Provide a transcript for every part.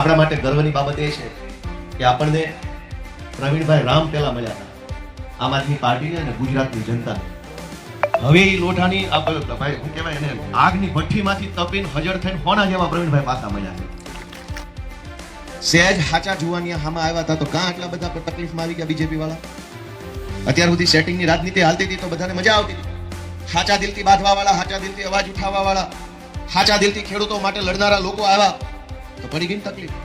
આપણા માટે ગર્વની બાબત એ છે કે આપણને પ્રવીણભાઈ રામ પેલા મળ્યા હતા આમ આદમી પાર્ટીને અને ગુજરાતની જનતાને. હવે એ લોઠાની ભાઈ શું કહેવાય એને આગની ભઠ્ઠીમાંથી તપીને હજર થઈને હોના જેવા પ્રવીણભાઈ પાછા મળ્યા છે. સહેજ હાચા જુવાનિયા હામાં આવ્યા હતા તો કાં આટલા બધા તકલીફમાં આવી ગયા બીજેપી વાળા? અત્યાર સુધી સેટિંગની રાજનીતિ હાલતી હતી તો બધાને મજા આવતી હતી. હાચા દિલથી બાંધવા વાળા, હાચા દિલથી અવાજ ઉઠાવવા વાળા, હાચા દિલથી ખેડૂતો માટે લડનારા લોકો આવ્યા તો પડી ગઈ તકલીફ.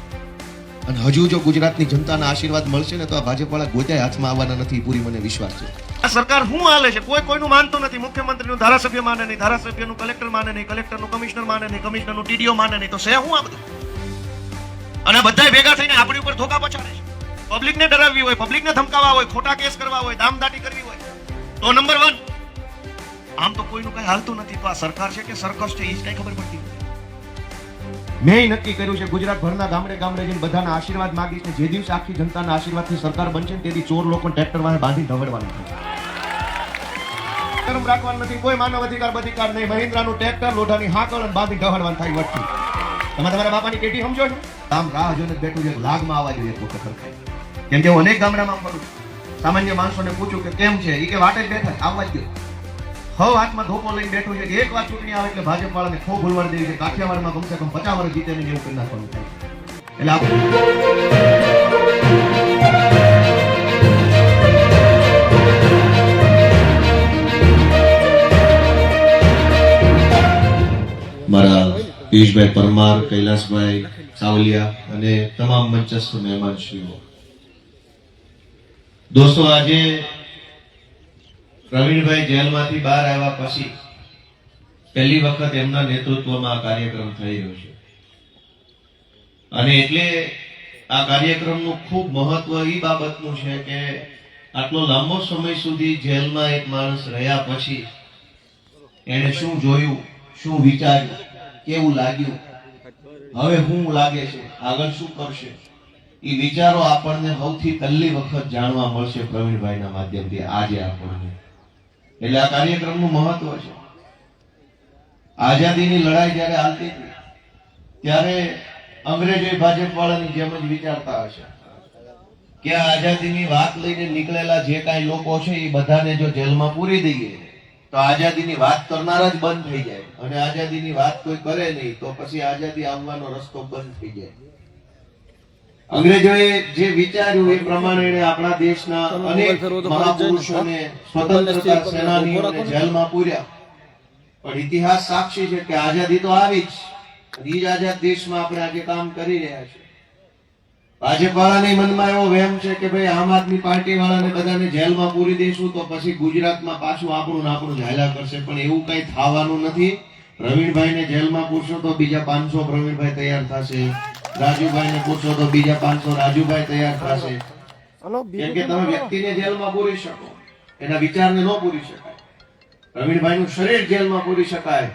અને હજુ જો ગુજરાતની જનતાના આશીર્વાદ મળશે ને તો આ ભાજપ વાળા ગોત્યા હાથમાં આવવાના નથી, પૂરી મને વિશ્વાસ છે. આ સરકાર શું હાલે છે કોઈ કોઈનું માનતું નથી. મુખ્યમંત્રીનું ધારાસભ્ય માને નહીં, ધારાસભ્યનું કલેક્ટર માને નહીં, કલેક્ટરનું કમિશનર માને નહીં, કમિશનરનું ટીડીઓ માને નહીં, તો છે શું આ બધું? અને બધા ભેગા થઈને આપણી ઉપર ધોકા પછાડે છે. પબ્લિકને ડરાવવી હોય, પબ્લિકને ધમકાવવા હોય, ખોટા કેસ કરવા હોય, દામદાટી કરવી હોય તો નંબર 1. આમ તો કોઈનું કઈ હાલતું નથી. તો આ સરકાર છે કે સર્કસ છે એ જ કઈ ખબર પડતી નથી. મેં નક્કી કર્યું છે ગુજરાતભરના ગામડે ગામડે જઈને બધાના આશીર્વાદ માંગીશ ને જે દિવસે આખી જનતાના આશીર્વાદથી સરકાર બનશે તે દી ચોર લોકો ટ્રેક્ટર વાળા બાંધી ઢવડવાનું છે. શરમ રાખવાનું નથી, કોઈ માનવ અધિકાર બધિકાર નહીં. મહિન્દ્રાનું ટ્રેક્ટર લોઢાની હાકળ અને બાંધી ઢવડવાનું થાય વટથી. તમે તમારા બાપાની પેટી સમજો છો? આમ રાહ જોઈને બેઠું છે, લાગમાં આવવા જોઈએ એક વખત સરખાય. કેમ કે હું અનેક ગામડામાં ફરું, સામાન્ય માણસોને પૂછું કે કેમ છે, એ કે વાટે જ બેઠા આવવા જ દો. હવે હાથમાં ધોકો લઈને બેઠું છે કે એક વાર ચૂંટણી આવે એટલે ભાજપ વાળાને ખો ભૂલવા દેવી છે. કાઠિયાવાડમાં કમસે કમ 50 વર્ષ જીતે નહીં એવું કરી નાખવાનું થાય. એટલે મારા પિયુષભાઈ પરમાર, કૈલાસભાઈ સાવલિયા અને તમામ મંચસ્થ મહેમાનશ્રીઓ, દોસ્તો, આજે પ્રવીણભાઈ જેલમાંથી બહાર આવ્યા પછી પહેલી વખત એમના નેતૃત્વમાં આ કાર્યક્રમ થઈ રહ્યો છે. અને એટલે આ કાર્યક્રમનું ખૂબ મહત્વ એ બાબતનું છે કે આટલો લાંબો સમય સુધી જેલમાં એક માણસ રહ્યા પછી એને શું જોયું, શું વિચાર્યું, કેવું લાગ્યું, હવે શું લાગે છે, આગળ શું કરશે, એ વિચારો આપણને સૌથી પહેલી વખત જાણવા મળશે પ્રવીણભાઈના માધ્યમથી આજે આપણને. એટલે આ કાર્યક્રમનું મહત્વ છે. આઝાદીની લડાઈ જયારે હાલતી હતી ત્યારે અંગ્રેજો ભાજપ વાળાની જેમ જ વિચારતા હશે કે આ આઝાદીની વાત લઈને નીકળેલા જે કાંઈ લોકો છે એ બધાને જો જેલમાં પૂરી દઈએ તો આઝાદીની વાત કરનારા જ બંધ થઈ જાય, અને આઝાદીની વાત કોઈ કરે નહીં તો પછી આઝાદી આવવાનો રસ્તો બંધ થઈ જાય. અંગ્રેજોએ જે વિચાર્યું એ પ્રમાણે આપણા દેશના અનેક મહાપુરુષોને, સ્વતંત્રતા સેનાનીઓને જેલમાં પૂર્યા. પણ ઇતિહાસ સાક્ષી છે કે આઝાદી તો આવી જ, એ જ આઝાદ દેશમાં આપણે આજે કામ કરી રહ્યા છીએ. ભાજપ વાળાની મનમાં એવો વહેમ છે કે ભાઈ આમ આદમી પાર્ટી વાળાને બધાને જેલમાં પૂરી દઈશું તો પછી ગુજરાતમાં પાછું આપણું હાલ્યા કરશે. પણ એવું કઈ થવાનું નથી. પ્રવીણભાઈને જેલમાં પૂરશો તો બીજા 500 પ્રવીણભાઈ તૈયાર થશે, રાજુભાઈને પૂછો તો બીજા 500 રાજુભાઈ તૈયાર થશે. કેમ કે તમે વ્યક્તિને જેલમાં પૂરી શકો, એના વિચારને ન પૂરી શકાય. પ્રવીણભાઈનું શરીર જેલમાં પૂરી શકાય,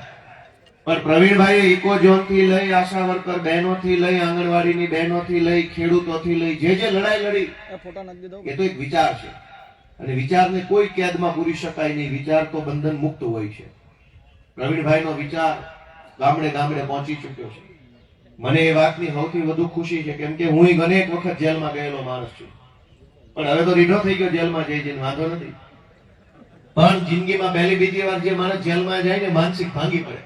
પણ પ્રવીણભાઈએ ઇકોઝોન થી લઈ, આશા વર્કર બહેનોથી લઈ, આંગણવાડીની બહેનોથી લઈ, ખેડૂતોથી લઈ જે લડાઈ લડી એ તો એક વિચાર છે. અને વિચારને કોઈ કેદમાં પૂરી શકાય નહીં. વિચાર તો બંધન મુક્ત હોય છે. પ્રવીણભાઈનો વિચાર ગામડે ગામડે પહોંચી ચુક્યો છે. મને એ વાતની સૌથી વધુ ખુશી છે કેમ કે હું અનેક વખત જેલમાં ગયેલો માણસ છું, પણ હવે તો રીઢો થઈ ગયો જેલમાં જઈને, વાંધો નથી. પણ જિંદગીમાં પહેલી બીજી વાર જે માણસ જેલમાં જાય ને માનસિક ભાંગી પડે,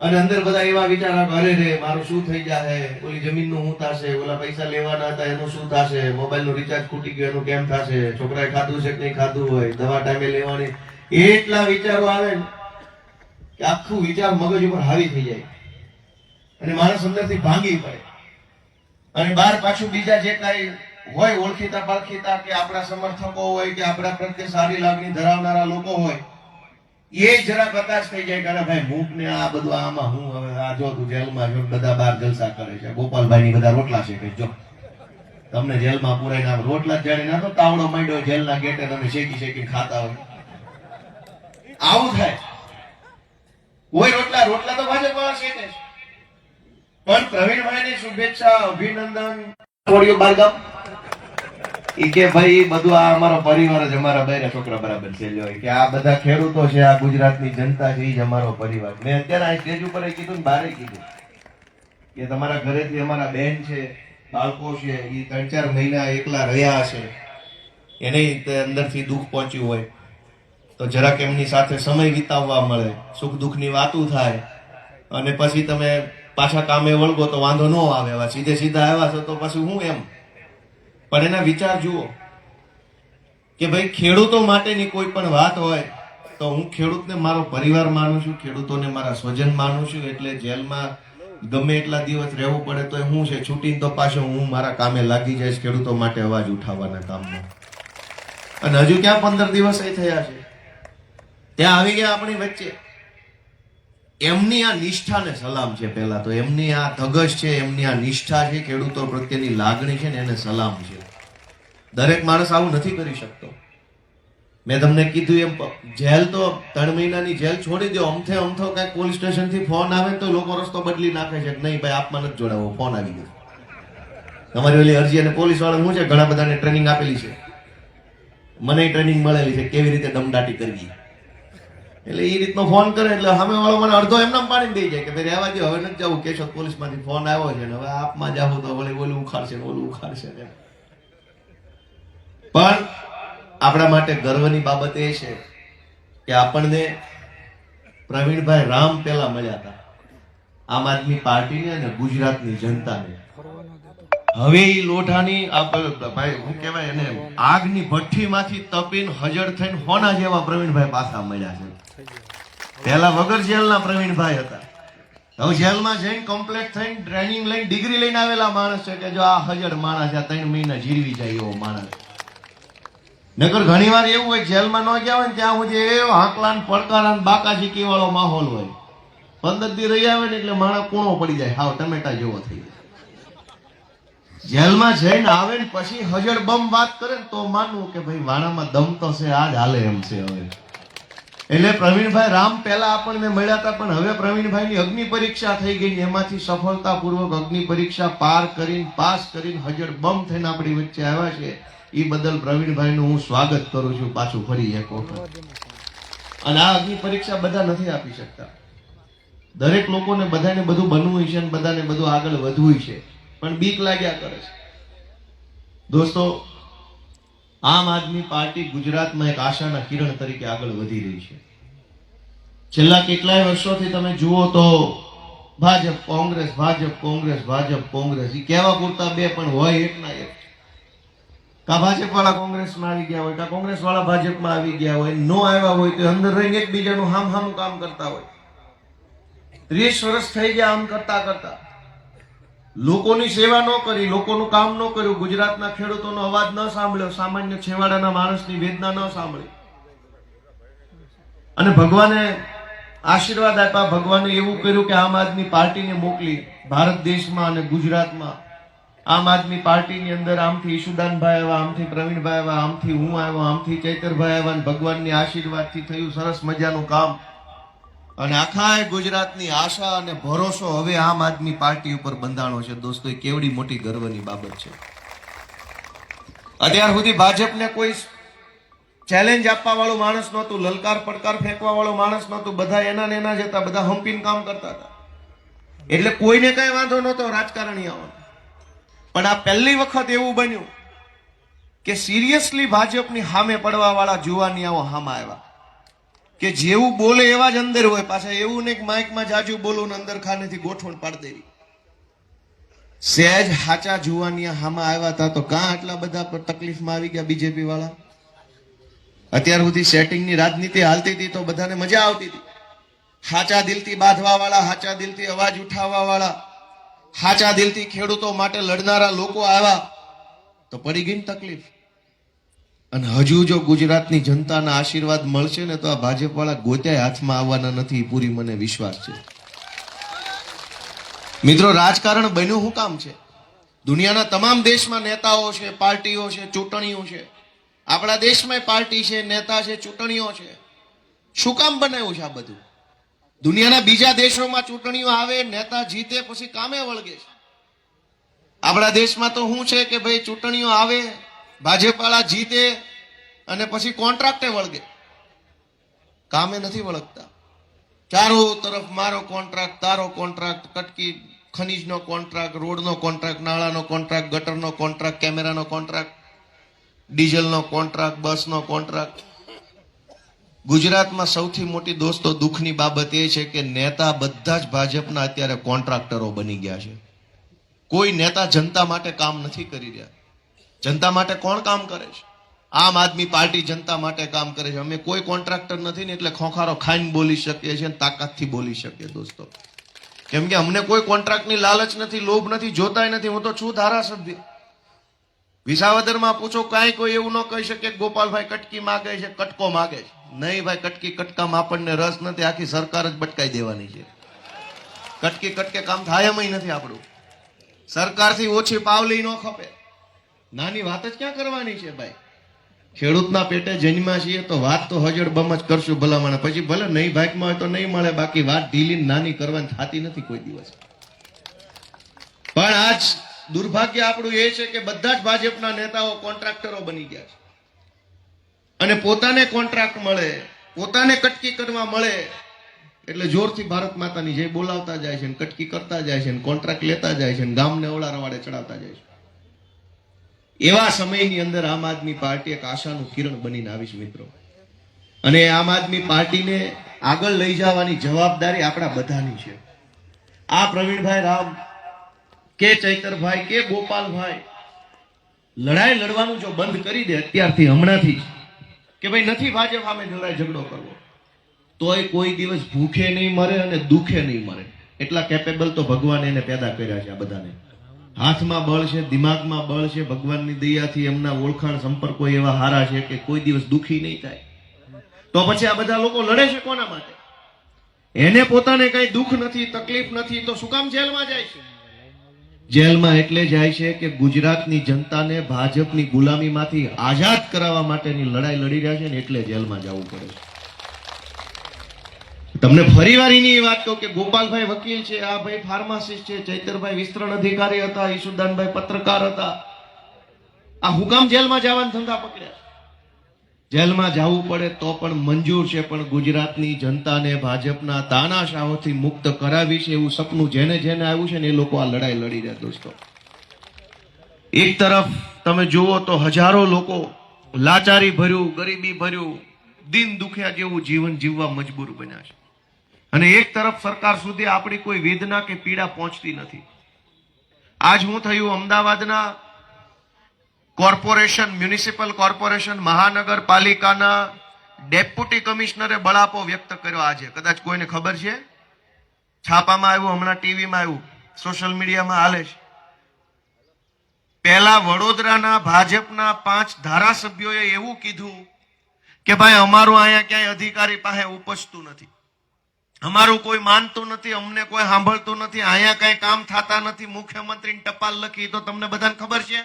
અને અંદર બધા એવા વિચાર આવે, અરે રે મારું શું થઈ જશે, ઓલી જમીનનું શું થશે, ઓલા પૈસા લેવાના હતા એનું શું થશે, મોબાઈલનું રિચાર્જ ખૂટી ગયું એનું કેમ થશે, છોકરાએ ખાધું છે કે નહીં ખાધું હોય, દવા ટાઈમે લેવાની, એટલા વિચારો આવે ને કે આખું વિચાર મગજ ઉપર હાવી થઈ જાય અને માણસ અંદરથી ભાંગી પડે. અને બહાર પાછું બીજા જે કાંઈ હોય ઓળખીતા પાળખીતા કે આપણા સમર્થકો હોય કે આપણા પ્રત્યે સારી લાગણી ધરાવનારા લોકો હોય એ જરા પ્રકાશ થઈ જાય કે ભાઈ મૂક ને આ બધું આમાં હું હવે આ જો તું જેલમાં જો બધા બહાર જલસા કરે છે, ગોપાલભાઈ ની બધા રોટલા છે કે જો તમને જેલમાં પુરાઈને આમ રોટલા જ જાણી નાખો, તાવડો માંડ્યો જેલના ગેટે તમે શેકી શેકી ખાતા હોય, આવું થાય. કોઈ રોટલા તો ભાજપ વાળા શેકે છે. પણ પ્રવીણભાઈની શુભેચ્છા, અભિનંદન, છોડ્યું બારગામ કે ભાઈ બધું આ અમારો પરિવાર જ, અમારા બૈરા છોકરા બરાબર છે, કે આ બધા ખેડૂતો છે, આ ગુજરાતની જનતા છે, એ જ અમારો પરિવાર. મેં અત્યારે આ સ્ટેજ ઉપર કીધું ને બારે કીધું કે તમારા ઘરેથી અમારા બહેન છે, બાળકો છે, એ 3-4 મહિના એકલા રહ્યા હશે, એને અંદરથી દુઃખ પહોંચ્યું હોય તો જરાક એમની સાથે સમય વિતાવવા મળે, સુખ દુઃખની વાતો થાય, અને પછી તમે પાછા કામે વળગો તો વાંધો ન આવે. એવા સીધે સીધા આવ્યા છો તો પછી હું એમ. પણ એના વિચાર જુઓ કે ભાઈ ખેડૂતો માટેની કોઈ પણ વાત હોય તો હું ખેડૂતને મારો પરિવાર માનું છું, ખેડૂતોને મારા સ્વજન માનું છું. એટલે જેલમાં ગમે એટલા દિવસ રહેવું પડે તો હું છે, છૂટીને તો પાછો હું મારા કામે લાગી જઈશ ખેડૂતો માટે અવાજ ઉઠાવવાના કામમાં. અને હજુ ક્યાં 15 દિવસ થયા છે, ત્યાં આવી ગયા આપણી વચ્ચે. એમની આ નિષ્ઠાને સલામ છે. પહેલા તો એમની આ ધગશ છે, એમની આ નિષ્ઠા છે, ખેડૂતો પ્રત્યેની લાગણી છે ને એને સલામ છે. દરેક માણસ આવું નથી કરી શકતો. મેં તમને કીધું એમ, જેલ તો 3 મહિનાની જેલ છોડી દો, અમથો કઈક પોલીસ સ્ટેશન થી ફોન આવે તો લોકો રસ્તો બદલી નાખે છે કે નહીં ભાઈ આપમાં નથી જોડાવો, ફોન આવી ગયો. તમારી ઓલી અરજી અને પોલીસ વાળા શું છે, ઘણા બધાને ટ્રેનિંગ આપેલી છે, મને ટ્રેનિંગ મળેલી છે કેવી રીતે દમદાટી કરવી. એટલે એ રીતનો ફોન કરે એટલે સામે વાળો મને અડધો એમનામ પાડી દઈ જાય કે ભાઈ રહેવા દો, હવે નથી જવું, કેશોદ પોલીસ માંથી ફોન આવ્યો છે ને હવે આપમાં જાવું તો વળી ઓલું ઉખાડશે ને ઓલું ઉખાડશે ને. પણ આપણા માટે ગર્વની બાબત એ છે કે આપણને પ્રવીણભાઈ રામ પેલા મળ્યા હતા, આમ આદમી પાર્ટીને અને ગુજરાતની જનતાને. હવે એ લોઢાની ભાઈ શું કહેવાય એને, આગની ભઠ્ઠીમાંથી તપીને હજળ થઈને હોના જેવા પ્રવીણભાઈ પાછા મળ્યા છે. પહેલા વગર જેલના પ્રવીણભાઈ હતા, હવે જેલમાં જઈને કમ્પ્લીટ થઈને ટ્રેનિંગ લઈને ડિગ્રી લઈને આવેલા માણસ છે કે જો આ હજળ માણસ 3 મહિના જીરવી જાય એવો માણસ. નકર ઘણી વાર એવું હોય જેલમાં ન ગયા હોય ને ત્યાં સુધી એવો હાંકલા ને પડકારા ને બાકાજીકી વાળો માહોલ હોય. 15 દી રહી આવે ને એટલે માણસ કૂણો પડી જાય, હાવ ટમેટા જેવો થઈ જાય. જેલમાં જઈને આવે ને પછી હજળ બમ વાત કરે ને તો માનવું કે ભાઈ વાણામાં દમ તો છે, આ જ હાલે એમ છે. હવે એટલે પ્રવીણભાઈ રામ પહેલા આપણને મળ્યા હતા, પણ હવે પ્રવીણભાઈની અગ્નિ પરીક્ષા થઈ ગઈ ને એમાંથી સફળતાપૂર્વક અગ્નિ પરીક્ષા પાર કરીને પાસ કરીને હજળ બમ થઈને આપણી વચ્ચે આવ્યા છે. એ બદલ પ્રવીણભાઈનું હું સ્વાગત કરું છું પાછું ફરી એક વખત. અને આ અગ્નિ પરીક્ષા બધા નથી આપી શકતા, દરેક લોકોને બધાને બધું બનવું છે અને બધાને બધું આગળ વધવું છે, પણ બીક લાગ્યા કરે છે. દોસ્તો, આમ આદમી પાર્ટી ગુજરાતમાં એક આશાના કિરણ તરીકે આગળ વધી રહી છે. છેલ્લા કેટલાય વર્ષોથી તમે જુઓ તો ભાજપ કોંગ્રેસ, ભાજપ કોંગ્રેસ, ભાજપ કોંગ્રેસ, એ કહેવા પૂરતા બે પણ હોય એક ના એક. કા ભાજપ વાળા કોંગ્રેસમાં આવી ગયા હોય, કા કોંગ્રેસ વાળા ભાજપમાં આવી ગયા હોય, નો આવ્યા હોય તો અંદર રહીને એકબીજાનું હામ કામ કરતા હોય. 30 વર્ષ થઈ ગયા આમ કરતા કરતા. લોકોની સેવા ન કરી, લોકોનું કામ ન કર્યું, ગુજરાતના ખેડૂતોનો અવાજ ન સાંભળ્યો, સામાન્ય છેવાડાના માણસની વેદના ન સાંભળી. અને ભગવાને આશીર્વાદ આપ્યા, ભગવાને એવું કર્યું કે આમ આદમી પાર્ટીને મોકલી ભારત દેશમાં અને ગુજરાતમાં. આમ આદમી પાર્ટીની અંદર આમથી ઈશુદાનભાઈ આવ્યા, આમથી પ્રવીણભાઈ આવ્યા, આમથી હું આવ્યો, આમથી ચૈતરભાઈ આવ્યા, અને ભગવાનની આશીર્વાદથી થયું સરસ મજાનું કામ. અને આખા ગુજરાતની આશા અને ભરોસો હવે આમ આદમી પાર્ટી ઉપર બંધાણો છે. દોસ્તો, એ કેવડી મોટી ગર્વની બાબત છે. અત્યાર સુધી ભાજપને કોઈ ચેલેન્જ આપવા વાળો માણસ નહોતું, લલકાર પડકાર ફેંકવા વાળો માણસ નહોતું, બધા એના ને એના જ હતા, બધા હંપીને કામ કરતા હતા, એટલે કોઈને કઈ વાંધો નહોતો રાજકારણીઓનો. પણ આ પહેલી વખત એવું બન્યું કે સિરિયસલી ભાજપની સામે પડવા વાળા જુવાનિયાઓ સામે આવ્યા, કે જેવું બોલે એવા જ અંદર હોય. પાછા એવું નહીં કે માઇકમાં જાજુ બોલું ને અંદર ખાનેથી ગોઠવણ પાડી દેવી. સહેજ હાચા જુવાનિયા સામે આવ્યા હતા તો કાં આટલા બધા તકલીફમાં આવી ગયા બીજેપી વાળા. અત્યાર સુધી સેટિંગની રાજનીતિ હાલતી હતી તો બધાને મજા આવતી હતી. હાચા દિલથી બાંધવા વાળા, હાચા દિલથી અવાજ ઉઠાવવા વાળા, હાચા દિલથી ખેડૂતો માટે લડનારા લોકો આવ્યા તો પડી ગઈ તકલીફ. અને હજુ જો ગુજરાતની જનતાના આશીર્વાદ મળશે ને તો આ ભાજપ વાળા ગોત્યા હાથમાં આવવાના નથી, પૂરી મને વિશ્વાસ છે. મિત્રો, રાજકારણ બન્યું શું કામ છે? દુનિયાના તમામ દેશમાં નેતાઓ છે, પાર્ટીઓ છે, ચૂંટણીઓ છે. આપણા દેશમાં પાર્ટી છે, નેતા છે, ચૂંટણીઓ છે. શું કામ બનાવ્યું છે આ બધું? દુનિયાના બીજા દેશોમાં ચૂંટણીઓ આવે, નેતા જીતે, પછી કામે વળગે છે. આપણા દેશમાં તો શું છે કે ભાઈ ચૂંટણીઓ આવે, ભાજપ વાળા જીતે અને પછી કોન્ટ્રાક્ટે વળગે, કામે નથી વળગતા. ચારો તરફ મારો કોન્ટ્રાક્ટ, તારો કોન્ટ્રાક્ટ, કટકી ખનીજનો કોન્ટ્રાક્ટ, રોડનો કોન્ટ્રાક્ટ, નાળાનો કોન્ટ્રાક્ટ, ગટરનો કોન્ટ્રાક્ટ, કેમેરાનો કોન્ટ્રાક્ટ, ડીઝલનો કોન્ટ્રાક્ટ, બસનો કોન્ટ્રાક્ટ. ગુજરાતમાં સૌથી મોટી દોસ્તો દુઃખની બાબત એ છે કે નેતા બધા જ ભાજપના અત્યારે કોન્ટ્રાક્ટરો બની ગયા છે. કોઈ નેતા જનતા માટે કામ નથી કરી રહ્યા. જનતા માટે કોણ કામ કરે છે? આમ આદમી પાર્ટી જનતા માટે કામ કરે છે. અમે કોઈ કોન્ટ્રાક્ટર નથી ને એટલે ખોખારો ખાઈને બોલી શકીએ છીએ, તાકાતથી બોલી શકીએ દોસ્તો. કેમ કે અમને કોઈ કોન્ટ્રાક્ટની લાલચ નથી, લોભ નથી, જોતાય નથી. હું તો છું ધારાસભ્ય. વિસાવદરમાં પૂછો, કાંઈ કોઈ એવું ન કહી શકે ગોપાલભાઈ કટકી માગે છે, કટકો માગે છે. નહીં ભાઈ, કટકી કટકામાં આપણને રસ નથી. આખી સરકાર જ બટકાઈ દેવાની છે. કટકી કટકે કામ થાય એમ નથી આપણું. સરકારથી ઓછી પાવલી ન ખપે. નાની વાત જ ક્યાં કરવાની છે ભાઈ? ખેડૂતના પેટે જન્મ્યા છીએ તો વાત તો હજડ બમ જ કરશું ભલામણ. પછી ભલે નહીં ભાગમાં હોય તો નહીં મળે, બાકી વાત ઢીલી નાની કરવાની થતી નથી કોઈ દિવસ. પણ આજ દુર્ભાગ્ય આપણું એ છે કે બધા જ ભાજપના નેતાઓ કોન્ટ્રાક્ટરો બની ગયા છે. અને પોતાને કોન્ટ્રાક્ટ મળે, પોતાને કટકી કરવા મળે એટલે જોરથી ભારત માતાની જય બોલાવતા જાય છે, કટકી કરતા જાય છે, કોન્ટ્રાક્ટ લેતા જાય છે, ગામને ઓલા રવાડે ચડાવતા જાય છે. એવા સમયની અંદર આમ આદમી પાર્ટી એક આશાનું કિરણ બનીને આવીશ મિત્રો. અને આમ આદમી પાર્ટીને આગળ લઈ જવાની જવાબદારી આપણા બધાની છે. આ પ્રવીણભાઈ રામ કે ચૈતરભાઈ કે ગોપાલભાઈ લડાઈ લડવાનું જો બંધ કરી દે અત્યારથી, હમણાંથી જ, કે ભાઈ નથી ભાજપ સામે લડાઈ ઝઘડો કરવો, તોય કોઈ દિવસ ભૂખે નહીં મરે અને દુખે નહીં મરે. એટલા કેપેબલ તો ભગવાને એને પેદા કર્યા છે. આ બધાને હાથમાં બળ છે, દિમાગમાં બળ છે. ભગવાનની દયાથી એમના ઓળખાણ સંપર્કો એવા હારા છે કે કોઈ દિવસ દુખી નહીં થાય. તો પછી આ બધા લોકો લડે છે કોના માટે? એને પોતાને કઈ દુઃખ નથી, તકલીફ નથી, તો શું કામ જેલમાં જાય છે? જેલમાં એટલે જાય છે કે ગુજરાતની જનતાને ભાજપની ગુલામીમાંથી આઝાદ કરાવવા માટેની લડાઈ લડી રહ્યા છે ને એટલે જેલમાં જવું પડે છે. તમને ફરીવાર એની વાત કહું કે ગોપાલભાઈ વકીલ છે, આ ભાઈ ફાર્માસિસ્ટ છે, ચૈતરભાઈ વિસ્તરણ અધિકારી હતા, ઈશુદાનભાઈ પત્રકાર હતા. આ હુકામ જેલમાં જવાના ધંધા પકડ્યા. જેલમાં જવું પડે તો પણ મંજૂર છે, પણ ગુજરાતની જનતાને ભાજપના તાનાશાહોથી મુક્ત કરાવી છે એવું સપનું જેને જેને આવ્યું છે ને એ લોકો આ લડાઈ લડી રહ્યા દોસ્તો. એક તરફ તમે જુઓ તો હજારો લોકો લાચારી ભર્યું, ગરીબી ભર્યું, દિન દુખ્યા જેવું જીવન જીવવા મજબૂર બન્યા છે. અને એક તરફ સરકાર સુધી આપણી કોઈ વેદના કે પીડા પહોંચતી નથી. આજ હું થયું અમદાવાદના કોર્પોરેશન, મ્યુનિસિપલ કોર્પોરેશન, મહાનગરપાલિકાના ડેપ્યુટી કમિશનરે બળાપો વ્યક્ત કર્યો. આજે કદાચ કોઈને ખબર છે, છાપામાં આવ્યું, હમણાં ટીવીમાં આવ્યું, સોશિયલ મીડિયામાં હાલે છે. પહેલા વડોદરાના ભાજપના 5 ધારાસભ્યોએ એવું કીધું કે ભાઈ અમારું અહીંયા ક્યાંય અધિકારી પાસે ઉપજતું નથી, અમારું કોઈ માનતું નથી, અમને કોઈ સાંભળતું નથી, અહીંયા કઈ કામ થતા નથી. મુખ્યમંત્રીને ટપાલ લખી તો તમને બધાને ખબર છે.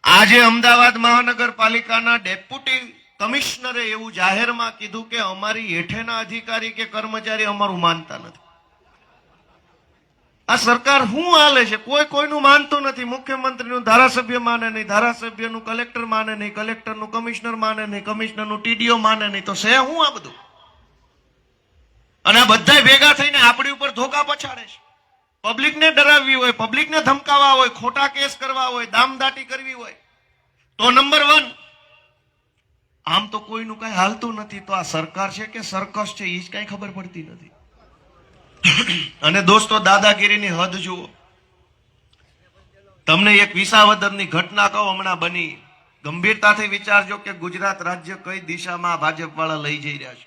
આજે અમદાવાદ મહાનગરપાલિકાના ડેપ્યુટી કમિશનરે એવું જાહેરમાં કીધું કે અમારી હેઠેના અધિકારી કે કર્મચારી અમારું માનતા નથી. આ સરકાર શું હાલે છે? કોઈ કોઈનું માનતું નથી. મુખ્યમંત્રીનું ધારાસભ્ય માને નહીં, ધારાસભ્યનું કલેક્ટર માને નહીં, કલેક્ટરનું કમિશનર માને નહીં, કમિશનરનું ટીડીઓ માને નહીં. તો છે હું આ બધું? અને આ બધા ભેગા થઈને આપણી ઉપર ધોકા પછાડે છે. પબ્લિકને ડરાવવી હોય, પબ્લિકને ધમકાવવા હોય, ખોટા કેસ કરવા હોય, દામદાટી કરવી હોય તો નંબર 1 આમ તો કોઈનું કઈ હાલતું નથી. તો આ સરકાર છે કે સર્કસ છે એ જ કઈ ખબર પડતી નથી. અને દોસ્તો દાદાગીરીની હદ જુઓ. તમને એક વિસાવદરની ઘટના કહું, હમણાં બની. ગંભીરતાથી વિચારજો કે ગુજરાત રાજ્ય કઈ દિશામાં ભાજપ વાળા લઈ જઈ રહ્યા છે.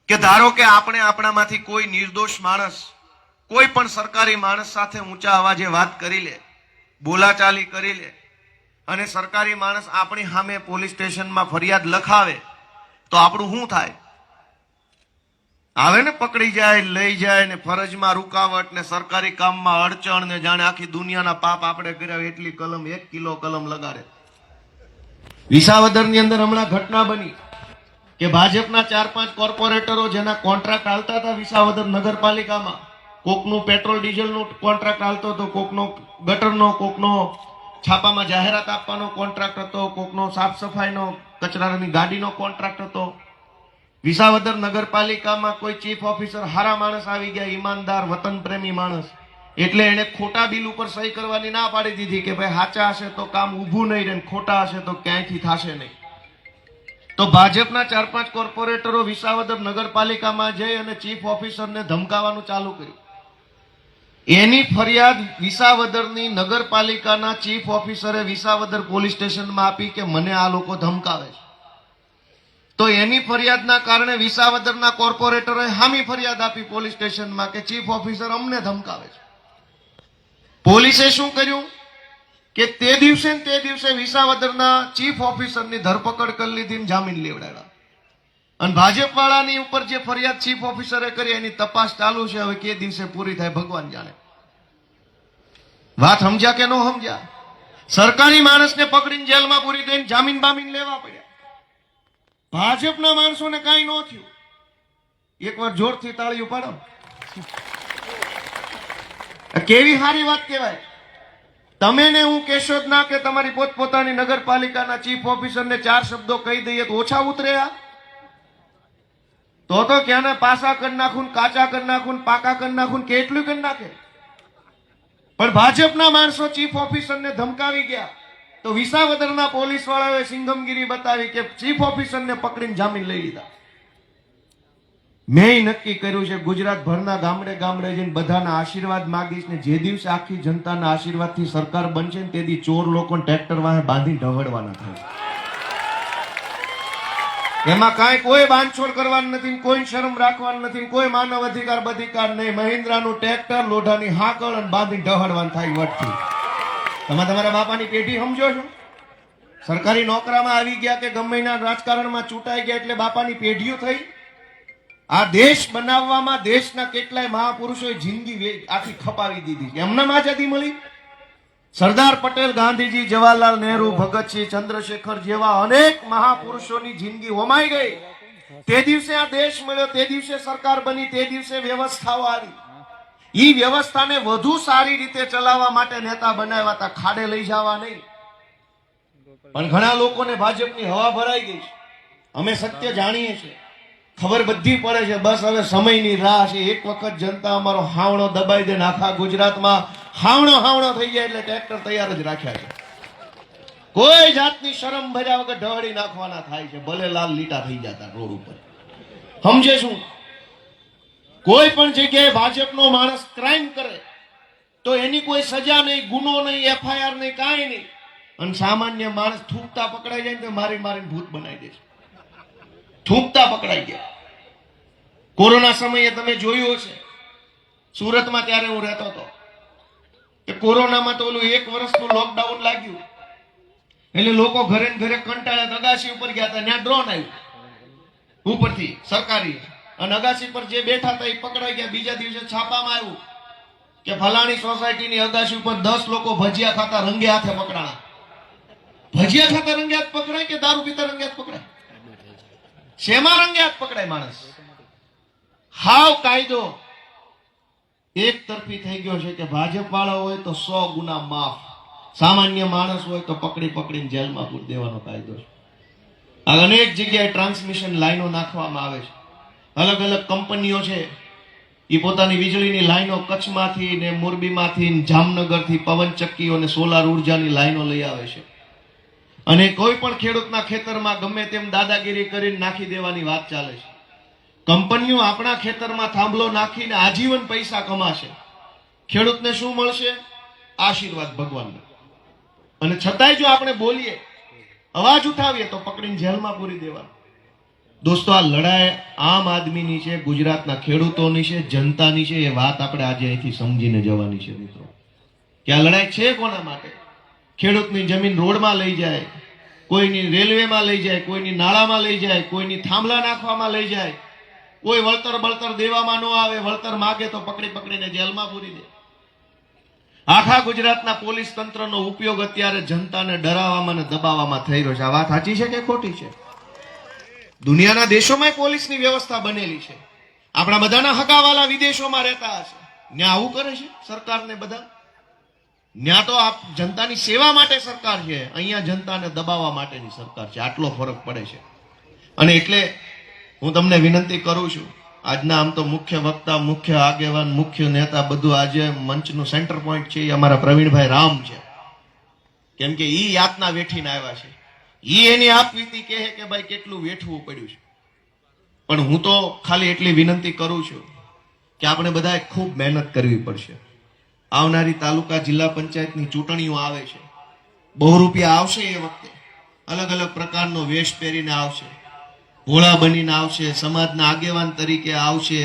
કે ધારો કે આપણે આપણામાંથી કોઈ નિર્દોષ માણસ કોઈ પણ સરકારી માણસ સાથે ઊંચા અવાજે વાત કરી લે, બોલાચાલી કરી લે, અને સરકારી માણસ આપણી સામે પોલીસ સ્ટેશનમાં ફરિયાદ લખાવે તો આપણું શું થાય? આવે ને, પકડી જાય, લઈ જાય ને ફરજમાં રૂકાવટ ને સરકારી કામમાં અડચણ ને જાણે આખી દુનિયાના પાપ આપણે કર્યા એટલી કલમ, 1 કિલો કલમ લગાડે. વિસાવદરની અંદર હમણાં ઘટના બની કે ભાજપના 4-5 કોર્પોરેટરો જેના કોન્ટ્રાક્ટ હાલતા હતા વિસાવદર નગરપાલિકામાં, કોકનું પેટ્રોલ ડીઝલનું કોન્ટ્રાક્ટ હાલતો હતો, કોકનો ગટરનો, કોકનો છાપામાં જાહેરાત આપવાનો કોન્ટ્રાક્ટ હતો, કોકનો સાફ સફાઈનો કચરાની ગાડીનો કોન્ટ્રાક્ટ હતો. વિસાવદર નગરપાલિકામાં કોઈ ચીફ ઓફિસર હારા માણસ આવી ગયા, ઈમાનદાર વતન પ્રેમી માણસ, એટલે એને ખોટા બિલ ઉપર સહી કરવાની ના પાડી દીધી કે ભાઈ સાચા હશે તો કામ ઊભું નહીં રહે, ખોટા હશે તો ક્યાંયથી થશે નહીં. તો ભાજપના 4-5 કોર્પોરેટરો વિસાવદર નગરપાલિકામાં જઈ અને ચીફ ઓફિસરને ધમકાવવાનું ચાલુ કર્યું. એની ફરિયાદ વિસાવદરની નગરપાલિકાના ચીફ ઓફિસરે વિસાવદર પોલીસ સ્ટેશનમાં આપી કે મને આ લોકો ધમકાવે છે. તો એની ફરિયાદના કારણે વિસાવદરના કોર્પોરેટરોએ હામી ફરિયાદ આપી પોલીસ સ્ટેશનમાં કે ચીફ ઓફિસર અમને ધમકાવે છે. પોલીસે શું કર્યું કે તે દિવસે વિસાવદરના ચીફ ઓફિસરની ધરપકડ કરી લીધી, જામીન લેવડાવ્યા. અને ભાજપ વાળાની ઉપર જે ફરિયાદ ચીફ ઓફિસરે કરી એની તપાસ ચાલુ છે. હવે કે દિવસે પૂરી થાય ભગવાન જાણે. વાત સમજ્યા કે ન સમજ્યા? સરકારી માણસને પકડીને જેલમાં પૂરી દઈને જામીન બામીન લેવા પડ્યા. ભાજપના માણસોને કાંઈ ન થયું. એકવાર જોરથી તાળીઓ પાડો. કેવી સારી વાત કહેવાય. તમે ને હું કહેશો જ ના કે તમારી પોતપોતાની નગરપાલિકાના ચીફ ઓફિસરને 4 શબ્દો કહી દઈએ તો ઓછા ઉતરે? તો ક્યાંના પાસા કરી નાખું, કાચા કરી નાખું, પાકા કરી નાખું, કેટલું કરી નાખે. પણ ભાજપના માણસો ચીફ ઓફિસરને ધમકાવી ગયા તો વિસાવદરના પોલીસ વાળાઓએ સિંઘમગીરી બતાવી કે ચીફ ઓફિસરને પકડીને જામીન લઈ લીધા. મેં નક્કી કર્યું છે ગુજરાતભરના ગામડે ગામડે જઈને બધાના આશીર્વાદ માગીશ ને જે દિવસે આખી જનતાના આશીર્વાદથી સરકાર બનશે ને તેથી ચોર લોકોને ટ્રેક્ટર વાહે બાંધી ઢવડવાના થાય. એમાં કાંઈ કોઈ બાંધછોડ કરવાનું નથી, કોઈ શરમ રાખવાનું નથી, કોઈ માનવ અધિકાર બધિકાર નહીં. મહિન્દ્રાનું ટ્રેક્ટર, લોઢાની હાકળ અને બાંધી ઢહડવાનું થાય વટથી. તમે તમારા બાપાની પેઢી સમજો છો? સરકારી નોકરામાં આવી ગયા કે ગમે એના રાજકારણમાં ચૂંટાઈ ગયા એટલે બાપાની પેઢીઓ થઈ. આ દેશ બનાવવામાં દેશના કેટલાય મહાપુરુષોએ જિંદગી આખી ખપાવી દીધી છે. એમના આઝાદી મળી. સરદાર પટેલ, ગાંધીજી, જવાહરલાલ નહેરુ, ભગતસિંહ, ચંદ્રશેખર જેવા અનેક મહાપુરુષોની જિંદગી હોમાઈ ગઈ. તે દિવસે આ દેશ મળ્યો, તે દિવસે સરકાર બની, તે દિવસે વ્યવસ્થાઓ આવી. ઈ વ્યવસ્થાને વધુ સારી રીતે ચલાવવા માટે નેતા બનાવ્યા હતા, ખાડે લઈ જવા નહીં. પણ ઘણા લોકોને ભાજપની હવા ભરાઈ ગઈ છે. અમે સત્ય જાણીએ છીએ, ખબર બધી પડે છે. બસ હવે સમયની રાહ છે. એક વખત જનતા અમારો હાવણો દબાઈ દે, આખા ગુજરાતમાં હાવણો થઈ જાય એટલે ટ્રેક્ટર તૈયાર જ રાખ્યા છે. કોઈ જાતની શરમ ભર્યા વગર ઢળી નાખવાના થાય છે, ભલે લાલ લીટા થઈ જતા રોડ ઉપર. સમજે શું? કોઈ પણ જગ્યાએ ભાજપનો માણસ ક્રાઇમ કરે તો એની કોઈ સજા નહીં, ગુનો નહીં, એફઆઈઆર નહીં, કાંઈ નહીં. અને સામાન્ય માણસ થૂંકતા પકડાઈ જાય તો મારીને ભૂત બનાવી દે છે. થૂંકતા પકડાઈ ગયા. કોરોના સમયે તમે જોયું હશે, સુરતમાં ત્યારે હું રહેતો હતો કે કોરોનામાં તો ઓલું 1 વર્ષનું લોકડાઉન લાગ્યું એટલે લોકો ઘરે ને ઘરે કંટાળ્યા, અગાસી ઉપર ગયા હતા. ત્યાં ડ્રોન આવ્યું ઉપરથી સરકારી, અને અગાસી પર જે બેઠા હતા એ પકડાઈ ગયા. બીજા દિવસે છાપામાં આવ્યું કે ફલાણી સોસાયટીની અગાસી ઉપર 10 લોકો ભજીયા ખાતા રંગે હાથે પકડાણા. ભજીયા ખાતા રંગે હાથ પકડાય કે દારૂ પીતા રંગે હાથ પકડાય? શેમાં રંગે હાથ પકડાય માણસ? હાવ કાયદો એક તરફી થઈ ગયો છે કે ભાજપ વાળા હોય તો 100 ગુના માફ, સામાન્ય માણસ હોય તો પકડીને જેલમાં પૂરી દેવાનો કાયદો છે. આ અનેક જગ્યાએ ટ્રાન્સમિશન લાઈનો નાખવામાં આવે છે. અલગ અલગ કંપનીઓ છે એ પોતાની વીજળીની લાઈનો કચ્છમાંથી ને મોરબીમાંથી જામનગરથી પવનચક્કીઓ અને સોલાર ઉર્જાની લાઈનો લઈ આવે છે. અને કોઈ પણ ખેડૂતના ખેતરમાં ગમે તેમ દાદાગીરી કરીને નાખી દેવાની વાત ચાલે છે. કંપનીઓ આપણા ખેતરમાં થાંભલો નાખીને આજીવન પૈસા કમાશે. ખેડૂતને શું મળશે? આશીર્વાદ ભગવાનના. અને છતાંય જો આપણે બોલીએ, અવાજ ઉઠાવીએ તો પકડીને જેલમાં પૂરી દેવાનું. દોસ્તો, આ લડાઈ આમ આદમીની છે, ગુજરાતના ખેડૂતોની છે, જનતાની છે. એ વાત આપણે આજે અહીંથી સમજીને જવાની છે મિત્રો, કે આ લડાઈ છે કોના માટે? ખેડૂતની જમીન રોડમાં લઈ જાય, કોઈની રેલવેમાં લઈ જાય, કોઈની નાળામાં લઈ જાય, કોઈની થાંભલા નાખવામાં લઈ જાય. કોઈ વળતર બળતર દેવામાં ન આવે, વળતર માગે તો પકડીને જેલમાં પૂરી દે. આખા ગુજરાતના પોલીસ તંત્રનો ઉપયોગ અત્યારે જનતાને ડરાવવામાં અને દબાવવામાં થઈ રહ્યો છે. આ વાત સાચી છે કે ખોટી છે? દુનિયાના દેશોમાં પોલીસની વ્યવસ્થા બનેલી છે. આપણા બધાના હગાવાલા વિદેશોમાં રહેતા હશે, ત્યાં આવું કરે છે સરકારને બધા? ત્યાં તો આપ જનતાની સેવા માટે સરકાર છે, અહીંયા જનતાને દબાવવા માટેની સરકાર છે. આટલો ફરક પડે છે. અને એટલે હું તમને વિનંતી કરું છું, આજના આમ તો મુખ્ય વક્તા, મુખ્ય આગેવાન, મુખ્ય નેતા બધું આજે મંચનું સેન્ટર પોઈન્ટ છે એ અમારા પ્રવીણભાઈ રામ છે. કેમ કે ઈ યાતના વેઠીને આવ્યા છે. ઈ એની આપવીતી કહે કે ભાઈ કેટલું વેઠવું પડ્યું છે. પણ હું તો ખાલી એટલી વિનંતી કરું છું કે આપણે બધાએ ખૂબ મહેનત કરવી પડશે. આવનારી તાલુકા જિલ્લા પંચાયતની ચૂંટણીઓ આવે છે. બહુરૂપિયા આવશે એ વખતે, અલગ અલગ પ્રકારનો વેશ પહેરીને આવશે, ભોળા બનીને આવશે, સમાજના આગેવાન તરીકે આવશે,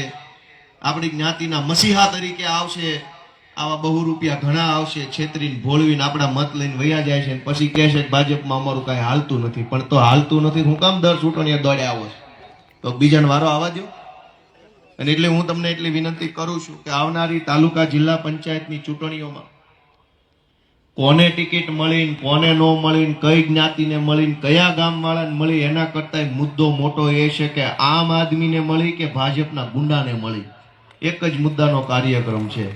આપણી જ્ઞાતિના મસીહા તરીકે આવશે. આવા બહુરૂપિયા ઘણા આવશે, છેતરીને ભોળવીને આપણા મત લઈને વયા જાય છે, પછી કહે છે કે ભાજપમાં અમારું કાંઈ હાલતું નથી. પણ તો હાલતું નથી, હું કામ દર ચૂંટણીએ દોડ્યા આવો છો? તો બીજાને વારો આવવા દો. અને એટલે હું તમને એટલી વિનંતી કરું છું કે આવનારી તાલુકા જિલ્લા પંચાયતની ચૂંટણીઓમાં કોને ટિકિટ મળીને, કોને ન મળીને, કઈ જ્ઞાતિને મળીને, કયા ગામવાળાને મળી, એના કરતા મુદ્દો મોટો એ છે કે આમ આદમીને મળી કે ભાજપના ગુંડાને મળી, એક જ મુદ્દાનો કાર્યક્રમ છે.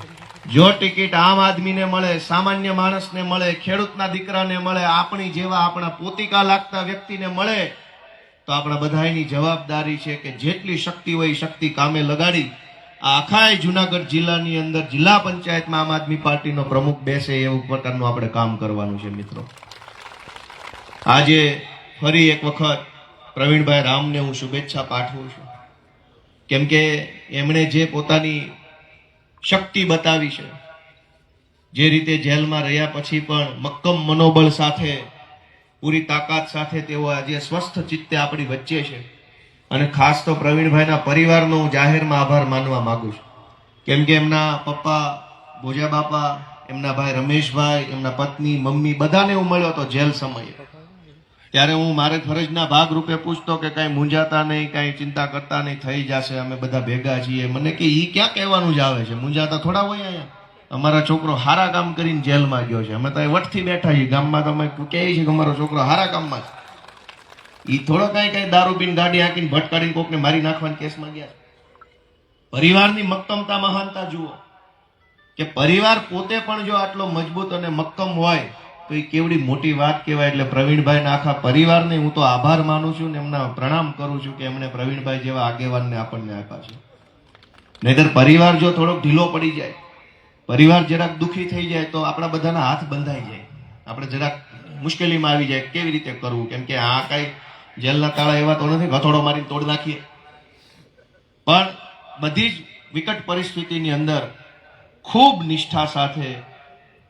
જો ટિકિટ આમ આદમીને મળે, સામાન્ય માણસને મળે, ખેડૂતના દીકરાને મળે, આપણી જેવા આપણા પોતિકા લાગતા વ્યક્તિને મળે, તો આપણા બધાની જવાબદારી છે કે જેટલી શક્તિ હોય એ શક્તિ કામે લગાડી આ આખા જુનાગઢ જિલ્લાની અંદર જિલ્લા પંચાયતમાં આમ આદમી પાર્ટીનો પ્રમુખ બેસે એવું પ્રકારનું આપણે કામ કરવાનું છે. મિત્રો, આજે ફરી એક વખત પ્રવીણભાઈ રામને હું શુભેચ્છા પાઠવું છું. કેમ કે એમણે જે પોતાની શક્તિ બતાવી છે, જે રીતે જેલમાં રહ્યા પછી પણ મક્કમ મનોબળ સાથે, પૂરી તાકાત સાથે તેઓ આજે સ્વસ્થ ચિત્તે આપણી વચ્ચે છે. અને ખાસ તો પ્રવીણભાઈના પરિવારનો હું જાહેરમાં આભાર માનવા માંગુ છું. કેમ કે એમના પપ્પા ભોજા બાપા, એમના ભાઈ રમેશભાઈ, એમના પત્ની, મમ્મી બધાને હું મળ્યો હતો જેલ સમયે. ત્યારે હું મારે ફરજના ભાગરૂપે પૂછતો કે કાંઈ મૂંઝાતા નહીં, કાંઈ ચિંતા કરતા નહીં, થઈ જશે, અમે બધા ભેગા છીએ. મને કે ઈ ક્યાં કહેવાનું જ આવે છે, મૂંઝાતા થોડા હોય અહીંયા. અમારા છોકરો હારા કામ કરીને જેલમાં ગયો છે, અમે તો વટથી બેઠા છીએ ગામમાં, તમે કહે છે કે અમારો છોકરો હારા કામમાં છે. ઈ થોડો કઈ દારૂ પીને ગાડી હાંકીને ભટકાડીને કોકને મારી નાખવાની કેસમાં ગયા. પરિવારની મક્કમતા, મહાનતા જુઓ કે પરિવાર પોતે પણ જો આટલો મજબૂત અને મક્કમ હોય તો એ કેવડી મોટી વાત કહેવાય. એટલે પ્રવીણભાઈના આખા પરિવારને હું તો આભાર માનું છું ને એમના પ્રણામ કરું છું કે એમણે પ્રવીણભાઈ જેવા આગેવાનને આપણને આપ્યા છે. નહીતર પરિવાર જો થોડોક ઢીલો પડી જાય, પરિવાર જરાક દુઃખી થઈ જાય તો આપણા બધાના હાથ બંધાઈ જાય, આપણે જરાક મુશ્કેલીમાં આવી જાય કેવી રીતે કરવું. કેમ કે આ કઈ જેલના તાળા એવા તો નથી હથોડો મારીને તોડ નાખીએ. પણ બધી જ વિકટ પરિસ્થિતિની અંદર ખૂબ નિષ્ઠા સાથે,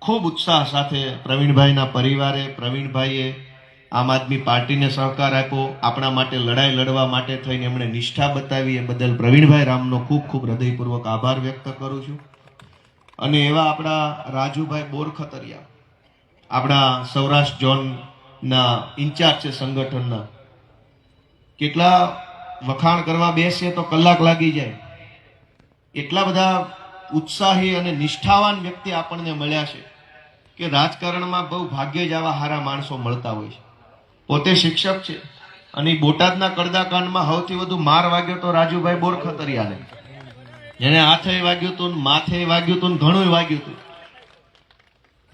ખૂબ ઉત્સાહ સાથે પ્રવીણભાઈના પરિવારે, પ્રવીણભાઈએ આમ આદમી પાર્ટીને સહકાર આપ્યો. આપણા માટે લડાઈ લડવા માટે થઈને એમણે નિષ્ઠા બતાવી, એ બદલ પ્રવીણભાઈ રામનો ખૂબ ખૂબ હૃદયપૂર્વક આભાર વ્યક્ત કરું છું. અને એવા આપણા રાજુભાઈ બોરખતરિયા, આપણા સૌરાષ્ટ્ર ઝોનના ઇન્ચાર્જ છે સંગઠનના, કેટલા વખાણ કરવા બેસીએ તો કલાક લાગી જાય. એટલા બધા ઉત્સાહી અને નિષ્ઠાવાન વ્યક્તિ આપણને મળ્યા છે કે રાજકારણમાં બહુ ભાગ્યે જ આવા સારા માણસો મળતા હોય છે. પોતે શિક્ષક છે અને બોટાદના કડદાકાંડમાં સૌથી વધુ માર વાગ્યો તો રાજુભાઈ બોરખતરિયાને, જેને હાથે વાગ્યું હતું, માથે વાગ્યું હતું, ઘણું વાગ્યું હતું.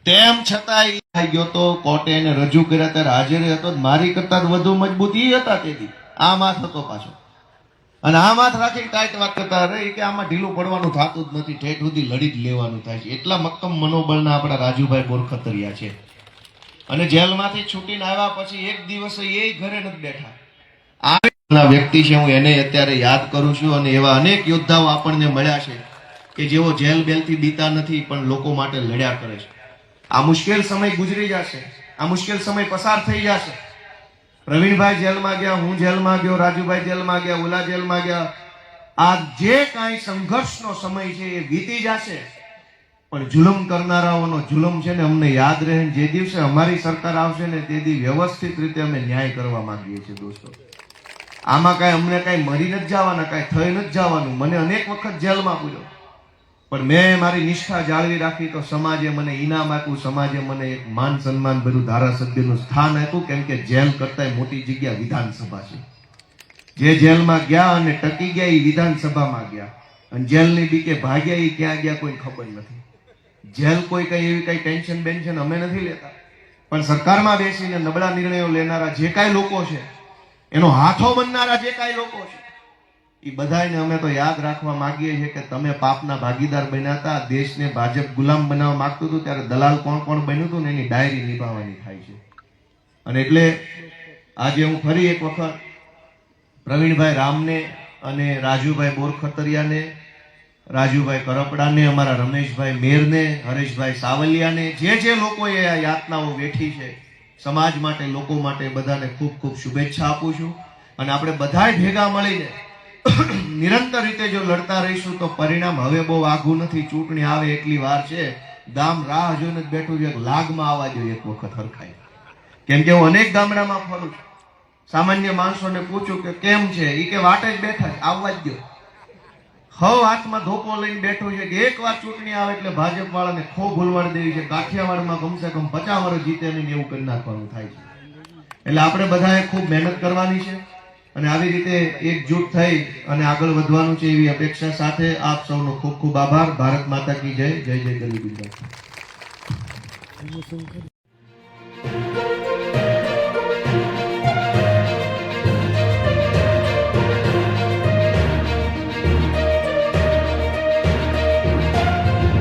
તેમ છતાં એ ગયો તો કોર્ટે એને રજૂ કર્યા ત્યારે હાજર હતો. મારી કરતા વધુ મજબૂત એ હતા તેથી આ માથ હતો પાછો, અને આ માથ રાખી ટાઈટ વાત કરતા રહે કે આમાં ઢીલું પડવાનું થતું જ નથી, ઠેઠ સુધી લડી જ લેવાનું થાય છે. એટલા મક્કમ મનોબળના આપણા રાજુભાઈ બોરખતરિયા છે. અને જેલમાંથી છૂટીને આવ્યા પછી એક દિવસે એ ઘરે નથી બેઠા. આ વ્યક્તિ છે, હું એને અત્યારે યાદ કરું છું. અને એવા અનેક યોદ્ધાઓ આપણને મળ્યા છે કે જેઓ જેલ બેલથી બીતા નથી પણ લોકો માટે લડ્યા કરે છે. આ મુશ્કેલ સમય ગુજરી જશે, આ મુશ્કેલ સમય પસાર થઈ જશે. પ્રવીણભાઈ જેલમાં ગયા, હું જેલમાં ગયો, રાજુભાઈ જેલમાં ગયા, ઓલા જેલમાં ગયા. આ જે કાંઈ સંઘર્ષનો સમય છે એ વીતી જશે, પણ જુલમ કરનારાઓનો જુલમ છે ને અમને યાદ રહે. જે દિવસે અમારી સરકાર આવશે ને તે દી વ્યવસ્થિત રીતે અમે ન્યાય કરવા માંગીએ છીએ. દોસ્તો, આમાં કાંઈ અમને કાંઈ મરી નથી જવાના, કાંઈ થઈ નથી જવાનું. મને અનેક વખત જેલમાં પૂર્યો, પણ મેં મારી નિષ્ઠા જાળવી રાખી તો સમાજે મને ઇનામ આપ્યું, સમાજે મને એક માન સન્માન ભર્યું ધારાસભ્યનું સ્થાન આપ્યું. કેમ કે જેલ કરતા મોટી જગ્યા વિધાનસભા છે. જે જેલમાં ગયા અને ટકી ગયા એ વિધાનસભામાં ગયા, અને જેલની બીકે ભાગ્યા એ ક્યાં ગયા કોઈ ખબર નથી. જેલ કોઈ કઈ એવી કઈ ટેન્શન બેન્શન અમે નથી લેતા, પણ સરકારમાં બેસીને નબળા નિર્ણયો લેનારા જે કાંઈ લોકો છે, એનો હાથો બનનારા જે કાંઈ લોકો છે, એ બધાને અમે તો યાદ રાખવા માંગીએ છીએ કે તમે પાપના ભાગીદાર બન્યા હતા. દેશને ભાજપ ગુલામ બનાવવા માંગતું હતું ત્યારે દલાલ કોણ કોણ બન્યું હતું ને એની ડાયરી નિભાવવાની થાય છે. અને એટલે આજે હું ફરી એક વખત પ્રવીણભાઈ રામને અને રાજુભાઈ બોરખતરિયાને, રાજુભાઈ કરપડાને, અમારા રમેશભાઈ મેરને, હરેશભાઈ સાવલિયાને, જે લોકોએ આ યાતનાઓ વેઠી છે સમાજ માટે, લોકો માટે, બધાને ખૂબ ખૂબ શુભેચ્છા આપું છું. અને આપણે બધાય ભેગા મળીને નિરંતર રીતે જો લડતા રહીશું તો પરિણામ હવે બહુ આઘું નથી. ચૂંટણી આવે એટલી વાર છે. ગામ રાહ જોઈને જ બેઠું છે. લાગમાં આવવા જોઈએ એક વખત હરખાઈ. કેમ કે હું અનેક ગામડામાં ફરું છું, સામાન્ય માણસોને પૂછું કે કેમ છે, એ કે વાટે જ બેઠા છે, આવવા જ દો. હવ હાથમાં ધોકો લઈને બેઠું છે કે એક વાર ચૂંટણી આવે એટલે ભાજપ વાળાને ખો ભૂલવાડ દેવી છે. કાઠિયાવાડમાં કમસે કમ 50 વર્ષ જીતે નહીં એવું કરી નાખવાનું થાય છે. એટલે આપણે બધાએ ખૂબ મહેનત કરવાની છે અને આવી રીતે એકજૂટ થઈ અને આગળ વધવાનું છે એવી અપેક્ષા સાથે આપ સૌનો ખૂબ ખૂબ આભાર. ભારત માતા કી જય. જય જય ગરવી ગુજરાત.